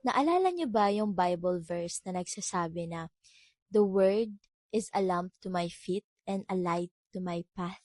Naalala niyo ba yung Bible verse na nagsasabi na, "The word is a lamp to my feet and a light to my path."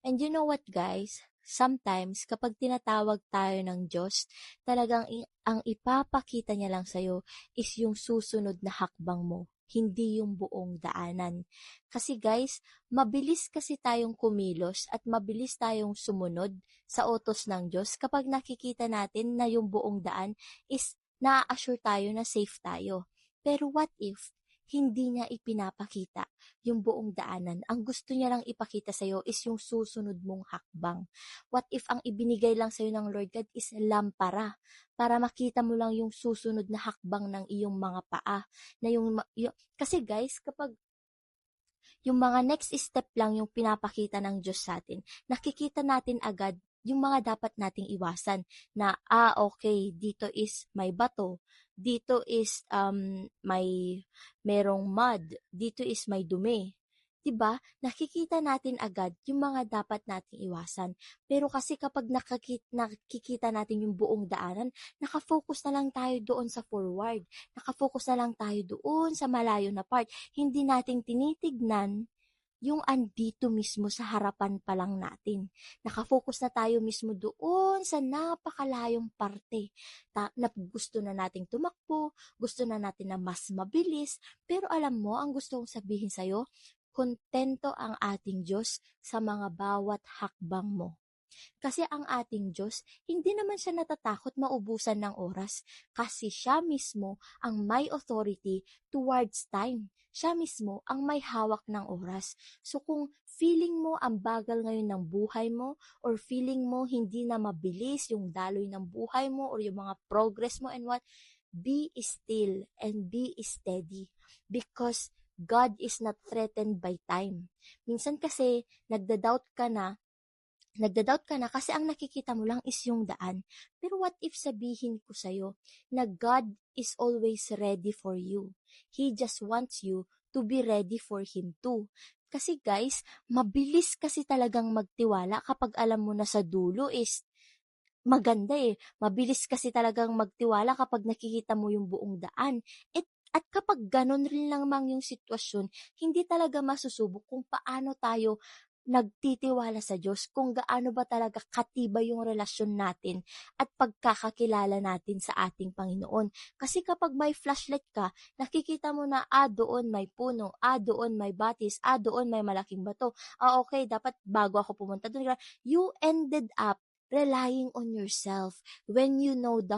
And you know what, guys? Sometimes, kapag tinatawag tayo ng Diyos, talagang ang ipapakita niya lang sa'yo is yung susunod na hakbang mo, hindi yung buong daanan. Kasi guys, mabilis kasi tayong kumilos at mabilis tayong sumunod sa utos ng Diyos kapag nakikita natin na yung buong daan is na-assure tayo na safe tayo. Pero what if hindi niya ipinapakita yung buong daanan? Ang gusto niya lang ipakita sa'yo is yung susunod mong hakbang. What if ang ibinigay lang sa'yo ng Lord God is lampara para makita mo lang yung susunod na hakbang ng iyong mga paa? Kasi guys, kapag yung mga next step lang yung pinapakita ng Diyos sa atin, nakikita natin agad yung mga dapat nating iwasan na, okay, dito is may bato, dito is merong mud, dito is may dumi. 'Di ba? Nakikita natin agad yung mga dapat nating iwasan. Pero kasi kapag nakikita natin yung buong daanan, nakafocus na lang tayo doon sa forward. Nakafocus na lang tayo doon sa malayo na part. Hindi natin tinitignan yung andito mismo sa harapan pa lang natin. Nakafocus na tayo mismo doon sa napakalayong parte na gusto na nating tumakbo, gusto na natin na mas mabilis, pero alam mo, ang gusto kong sabihin sa'yo, kontento ang ating Diyos sa mga bawat hakbang mo. Kasi ang ating Diyos, hindi naman siya natatakot maubusan ng oras kasi siya mismo ang may authority towards time. Siya mismo ang may hawak ng oras. So kung feeling mo ang bagal ngayon ng buhay mo or feeling mo hindi na mabilis yung daloy ng buhay mo or yung mga progress mo and what, be still and be steady because God is not threatened by time. Minsan kasi nagda-doubt ka na kasi ang nakikita mo lang is yung daan. Pero what if sabihin ko sa'yo na God is always ready for you. He just wants you to be ready for Him too. Kasi guys, mabilis kasi talagang magtiwala kapag alam mo na sa dulo is maganda Mabilis kasi talagang magtiwala kapag nakikita mo yung buong daan. At kapag ganun rin lang mang yung sitwasyon, hindi talaga masusubok kung paano tayo nagtitiwala sa Diyos, kung gaano ba talaga katibay yung relasyon natin at pagkakakilala natin sa ating Panginoon. Kasi kapag may flashlight ka, nakikita mo na, doon may puno, doon may batis, doon may malaking bato. Okay, dapat bago ako pumunta doon. You ended up relying on yourself when you know the